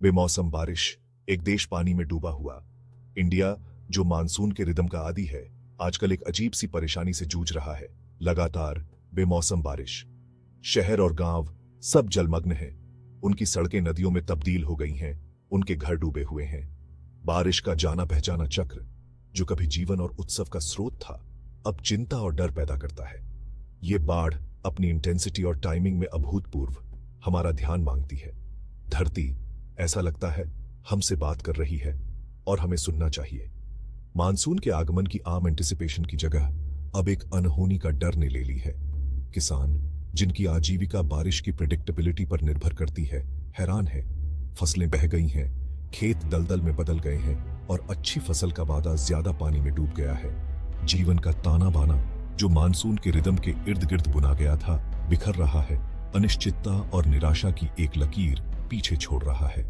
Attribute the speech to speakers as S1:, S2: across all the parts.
S1: बेमौसम बारिश, एक देश पानी में डूबा हुआ। इंडिया, जो मानसून के रिदम का आदी है, आजकल एक अजीब सी परेशानी से जूझ रहा है। लगातार बेमौसम बारिश। शहर और गांव सब जलमग्न हैं। उनकी सड़कें नदियों में तब्दील हो गई हैं, उनके घर डूबे हुए हैं। बारिश का जाना पहचाना चक्र, जो कभी जीवन और उत्सव का स्रोत था, अब चिंता और डर पैदा करता है। ये बाढ़ अपनी इंटेंसिटी और टाइमिंग में अभूतपूर्व हमारा ध्यान मांगती है। धरती, ऐसा लगता है, हमसे बात कर रही है और हमें सुनना चाहिए। मानसून के आगमन की आम एंटिसिपेशन की जगह अब एक अनहोनी का डर ने ले ली है। किसान, जिनकी आजीविका बारिश की प्रेडिक्टेबिलिटी पर निर्भर करती है, हैरान है। फसलें बह गई हैं, खेत दलदल में बदल गए हैं और अच्छी फसल का वादा ज्यादा पानी में डूब गया है। जीवन का ताना बाना, जो मानसून के रिदम के इर्द गिर्द बुना गया था, बिखर रहा है। अनिश्चितता और निराशा की एक लकीर पीछे छोड़ रहा है।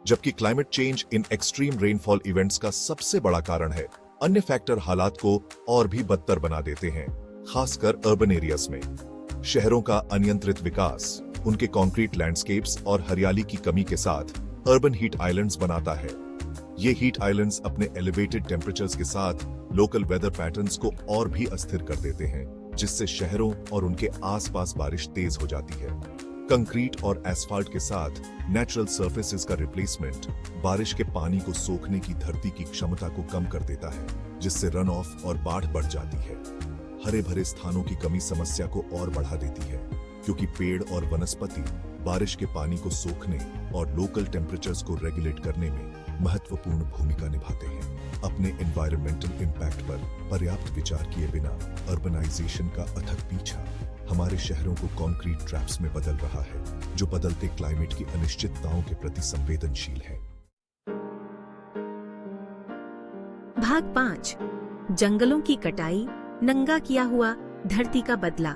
S1: जबकि climate change in extreme rainfall events का सबसे बड़ा कारण है, अन्य फैक्टर हालात को और भी बदतर बना देते हैं, खासकर अर्बन एरियाज में। शहरों का अनियंत्रित विकास, उनके कंक्रीट लैंडस्केप्स और हरियाली की कमी के साथ अर्बन हीट आइलैंड्स बनाता है। ये हीट आइलैंड्स अपने एलिवेटेड टेम्परेचर्स के साथ लोकल वेदर पैटर्न्स को और भी अस्थिर कर देते हैं, जिससे शहरों और उनके आसपास बारिश तेज हो जाती है। कंक्रीट और एस्फाल्ट के साथ नेचुरल सरफेसेस का रिप्लेसमेंट बारिश के पानी को सोखने की धरती की क्षमता को कम कर देता है, जिससे रन ऑफ और बाढ़ बढ़ जाती है। हरे भरे स्थानों की कमी समस्या को और बढ़ा देती है, क्योंकि पेड़ और वनस्पति बारिश के पानी को सोखने और लोकल टेम्परेचर्स को रेगुलेट करने में महत्वपूर्ण भूमिका निभाते हैं। अपने एनवायरमेंटल इम्पैक्ट पर पर्याप्त विचार किए बिना अर्बनाइजेशन का अथक पीछा हमारे शहरों को कंक्रीट ट्रैप्स में बदल रहा है, जो बदलते क्लाइमेट की अनिश्चितताओं के प्रति संवेदनशील है।
S2: भाग 5, जंगलों की कटाई, नंगा किया हुआ धरती का बदला।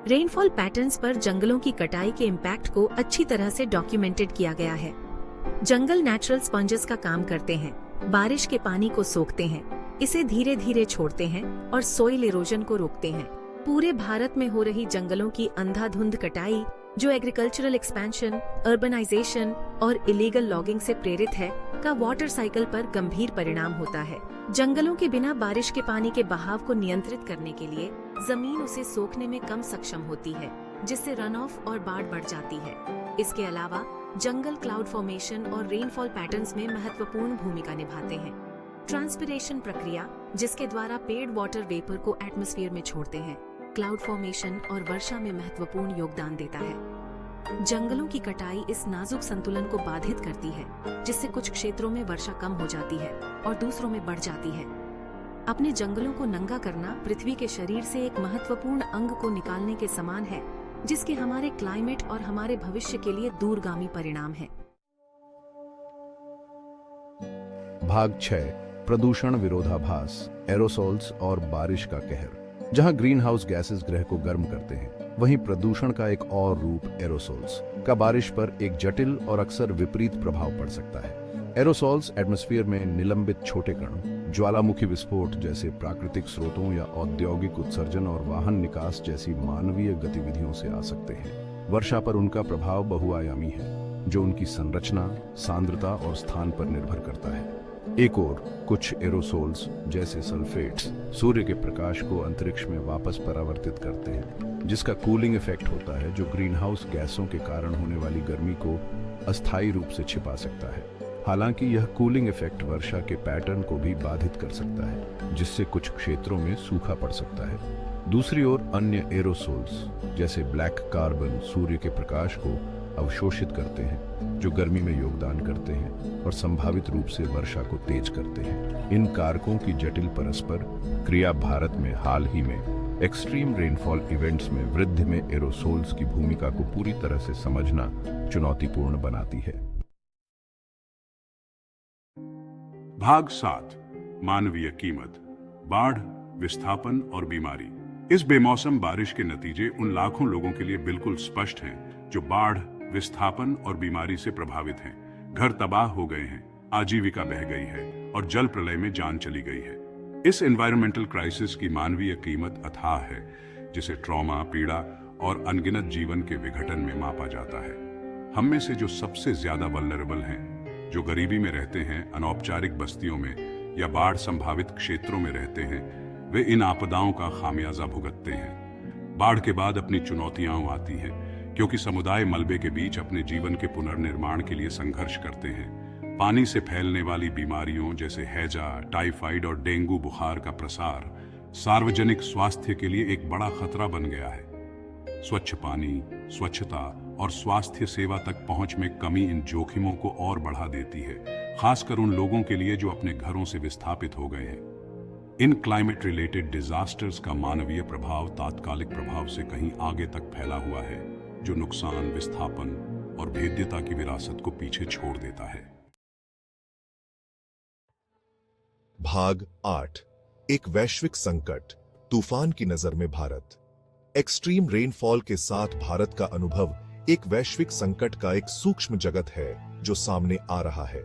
S2: रेनफॉल पैटर्न्स पर जंगलों की कटाई के इम्पैक्ट को अच्छी तरह से डॉक्यूमेंटेड किया गया है। जंगल नेचुरल स्पंजेस का काम करते हैं, बारिश के पानी को सोखते हैं, इसे धीरे धीरे छोड़ते हैं और सोइल इरोजन को रोकते हैं। पूरे भारत में हो रही जंगलों की अंधाधुंध कटाई, जो एग्रीकल्चरल एक्सपेंशन, अर्बनाइजेशन और इलीगल लॉगिंग से प्रेरित है, का वाटर साइकिल पर गंभीर परिणाम होता है। जंगलों के बिना बारिश के पानी के बहाव को नियंत्रित करने के लिए जमीन उसे सोखने में कम सक्षम होती है, जिससे रन ऑफ और बाढ़ बढ़ जाती है। इसके अलावा जंगल क्लाउड फॉर्मेशन और रेनफॉल पैटर्न्स में महत्वपूर्ण भूमिका निभाते हैं। ट्रांसपिरेशन प्रक्रिया, जिसके द्वारा पेड़ वाटर वेपर को एटमॉस्फेयर में छोड़ते हैं, क्लाउड फॉर्मेशन और वर्षा में महत्वपूर्ण योगदान देता है। जंगलों की कटाई इस नाजुक संतुलन को बाधित करती है, जिससे कुछ क्षेत्रों में वर्षा कम हो जाती है और दूसरों में बढ़ जाती है। अपने जंगलों को नंगा करना पृथ्वी के शरीर से एक महत्वपूर्ण अंग को निकालने के समान है, जिसके हमारे क्लाइमेट और हमारे भविष्य के लिए दूरगामी परिणाम है।
S3: भाग 6, प्रदूषण विरोधाभास, एरोसोल्स और बारिश का कहर। जहां ग्रीन हाउस गैसेस ग्रह को गर्म करते हैं, वहीं प्रदूषण का एक और रूप एरोसोल्स का बारिश पर एक जटिल और अक्सर विपरीत प्रभाव पड़ सकता है। एरोसोल्स एटमॉस्फेयर में निलंबित छोटे कण, ज्वालामुखी विस्फोट जैसे प्राकृतिक स्रोतों या औद्योगिक उत्सर्जन और वाहन निकास जैसी मानवीय गतिविधियों से आ सकते हैं। वर्षा पर उनका प्रभाव बहुआयामी है, जो उनकी संरचना, सांद्रता और स्थान पर निर्भर करता है। एक और कुछ एरोसोल्स जैसे सल्फेट्स सूर्य के प्रकाश को अंतरिक्ष में वापस परावर्तित करते हैं, जिसका कूलिंग इफेक्ट होता है, जो ग्रीनहाउस गैसों के कारण होने वाली गर्मी को अस्थायी रूप से छिपा सकता है। हालांकि यह कूलिंग इफेक्ट वर्षा के पैटर्न को भी बाधित कर सकता है, जिससे कुछ क्षेत्रों में सूखा पड़ सकता है। दूसरी ओर अन्य एरोसोल्स जैसे ब्लैक कार्बन सूर्य के प्रकाश को अवशोषित करते हैं, जो गर्मी में योगदान करते हैं और संभावित रूप से वर्षा को तेज करते हैं। इन कारकों की जटिल परस्पर क्रिया भारत में हाल ही में एक्सट्रीम रेनफॉल इवेंट्स में वृद्धि में एरोसोल्स की भूमिका को पूरी तरह से समझना चुनौतीपूर्ण बनाती है।
S4: भाग 7, मानवीय कीमत, बाढ़, विस्थापन और बीमारी। इस बेमौसम बारिश के नतीजे उन लाखों लोगों के लिए बिल्कुल स्पष्ट हैं जो बाढ़, विस्थापन और बीमारी से प्रभावित हैं। घर तबाह हो गए हैं, आजीविका बह गई है और जल प्रलय में जान चली गई है। इस एनवायरमेंटल क्राइसिस की मानवीय कीमत अथाह है, जिसे ट्रॉमा, पीड़ा और अनगिनत जीवन के विघटन में मापा जाता है। हम में से जो सबसे ज्यादा वल्नरेबल हैं, जो गरीबी में रहते हैं, अनौपचारिक बस्तियों में या बाढ़ संभावित क्षेत्रों में रहते हैं, वे इन आपदाओं का खामियाजा भुगतते हैं। बाढ़ के बाद अपनी चुनौतियां आती हैं, क्योंकि समुदाय मलबे के बीच अपने जीवन के पुनर्निर्माण के लिए संघर्ष करते हैं। पानी से फैलने वाली बीमारियों जैसे हैजा, टाइफाइड और डेंगू बुखार का प्रसार सार्वजनिक स्वास्थ्य के लिए एक बड़ा खतरा बन गया है। स्वच्छ पानी, स्वच्छता और स्वास्थ्य सेवा तक पहुंच में कमी इन जोखिमों को और बढ़ा देती है, खासकर उन लोगों के लिए जो अपने घरों से विस्थापित हो गए हैं। इन क्लाइमेट रिलेटेड डिजास्टर्स का मानवीय प्रभाव तात्कालिक प्रभाव से कहीं आगे तक फैला हुआ है, जो नुकसान, विस्थापन और भेद्यता की विरासत को पीछे छोड़ देता है।
S1: भाग 8, एक वैश्विक संकट, तूफान की नजर में भारत। एक्सट्रीम रेनफॉल के साथ भारत का अनुभव एक वैश्विक संकट का एक सूक्ष्म जगत है जो सामने आ रहा है।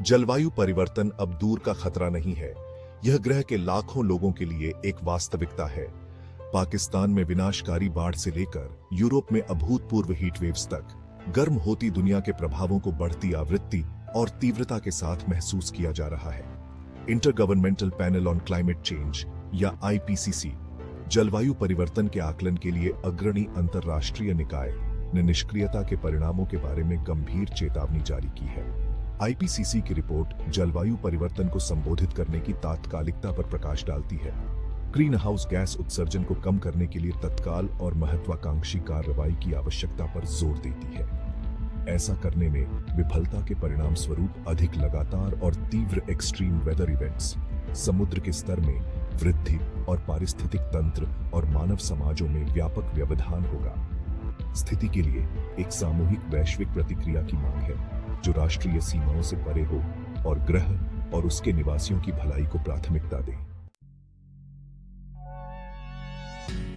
S1: जलवायु परिवर्तन अब दूर का खतरा नहीं है, यह ग्रह के लाखों लोगों के लिए एक वास्तविकता है। पाकिस्तान में विनाशकारी बाढ़ से लेकर यूरोप में अभूतपूर्व हीट वेव्स तक, गर्म होती दुनिया के प्रभावों को बढ़ती आवृत्ति और तीव्रता के साथ महसूस किया जा रहा है। Intergovernmental panel on climate change या IPCC जलवायु परिवर्तन के आकलन के लिए अग्रणी अंतर्राष्ट्रीय निकाय ने निष्क्रियता के परिणामों के बारे में गंभीर चेतावनी जारी की है। IPCC की रिपोर्ट जलवायु परिवर्तन को संबोधित करने की तात्कालिकता पर प्रकाश डालती है। ग्रीन हाउस गैस उत्सर्जन को कम करने के लिए तत्काल और महत्वाकांक्षी कार्रवाई की आवश्यकता पर जोर देती है। ऐसा करने में विफलता के परिणाम स्वरूप अधिक लगातार और तीव्र एक्सट्रीम वेदर इवेंट्स, समुद्र के स्तर में वृद्धि और पारिस्थितिक तंत्र और मानव समाजों में व्यापक व्यवधान होगा। स्थिति के लिए एक सामूहिक वैश्विक प्रतिक्रिया की मांग है, जो राष्ट्रीय सीमाओं से परे हो और ग्रह और उसके निवासियों की भलाई को प्राथमिकता दे।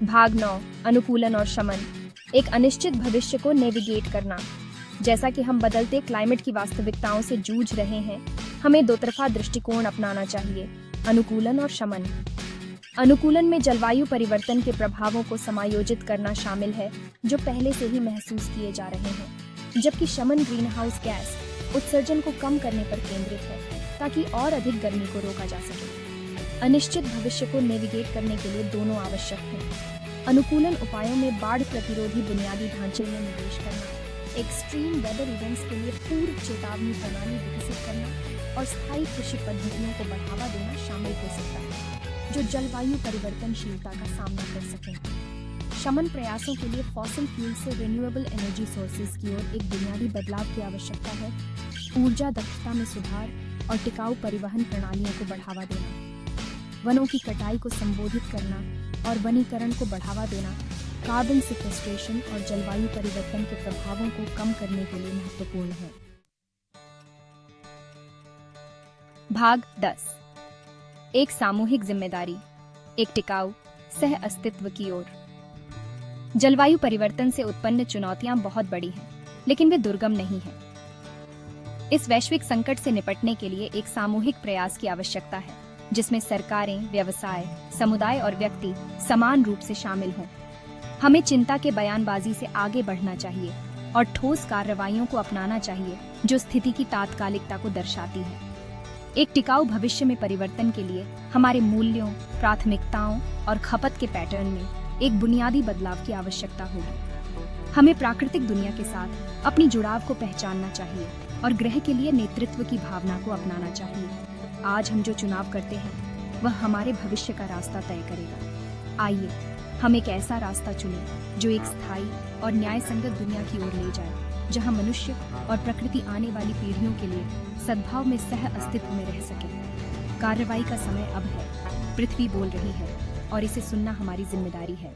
S5: भाग 9, अनुकूलन और शमन। एक अनिश्चित भविष्य को नेविगेट करना। जैसा कि हम बदलते क्लाइमेट की वास्तविकताओं से जूझ रहे हैं, हमें दो तरफा दृष्टिकोण अपनाना चाहिए, अनुकूलन और शमन। अनुकूलन में जलवायु परिवर्तन के प्रभावों को समायोजित करना शामिल है, जो पहले से ही महसूस किए जा रहे हैं, जबकि शमन ग्रीन हाउस गैस उत्सर्जन को कम करने पर केंद्रित है, ताकि और अधिक गर्मी को रोका जा सके। अनिश्चित भविष्य को नेविगेट करने के लिए दोनों आवश्यक हैं। अनुकूलन उपायों में बाढ़ प्रतिरोधी बुनियादी ढांचे में निवेश करना, एक्सट्रीम वेदर इवेंट्स के लिए पूर्व चेतावनी प्रणाली विकसित करना और स्थायी कृषि पद्धतियों को बढ़ावा देना शामिल हो सकता है, जो जलवायु परिवर्तनशीलता का सामना कर सकें। शमन प्रयासों के लिए फॉसिल फ्यूल से रिन्यूएबल एनर्जी सोर्सेज की ओर एक बुनियादी बदलाव की आवश्यकता है। ऊर्जा दक्षता में सुधार और टिकाऊ परिवहन प्रणालियों को बढ़ावा देना, वनों की कटाई को संबोधित करना और वनीकरण को बढ़ावा देना कार्बन सिक्वेस्ट्रेशन और जलवायु परिवर्तन के प्रभावों को कम करने के लिए महत्वपूर्ण है। भाग 10, एक सामूहिक जिम्मेदारी, एक टिकाऊ सह अस्तित्व की ओर। जलवायु परिवर्तन से उत्पन्न चुनौतियां बहुत बड़ी हैं, लेकिन वे दुर्गम नहीं हैं। इस वैश्विक संकट से निपटने के लिए एक सामूहिक प्रयास की आवश्यकता है, जिसमें सरकारें, व्यवसाय, समुदाय और व्यक्ति समान रूप से शामिल हों। हमें चिंता के बयानबाजी से आगे बढ़ना चाहिए और ठोस कार्रवाइयों को अपनाना चाहिए जो स्थिति की तात्कालिकता को दर्शाती है। एक टिकाऊ भविष्य में परिवर्तन के लिए हमारे मूल्यों, प्राथमिकताओं और खपत के पैटर्न में एक बुनियादी बदलाव की आवश्यकता होगी। हमें प्राकृतिक दुनिया के साथ अपनी जुड़ाव को पहचानना चाहिए और ग्रह के लिए नेतृत्व की भावना को अपनाना चाहिए। आज हम जो चुनाव करते हैं, वह हमारे भविष्य का रास्ता तय करेगा। आइए हम एक ऐसा रास्ता चुनें जो एक स्थायी और न्यायसंगत दुनिया की ओर ले जाए, जहां मनुष्य और प्रकृति आने वाली पीढ़ियों के लिए सद्भाव में सह अस्तित्व में रह सके। कार्रवाई का समय अब है। पृथ्वी बोल रही है और इसे सुनना हमारी जिम्मेदारी है।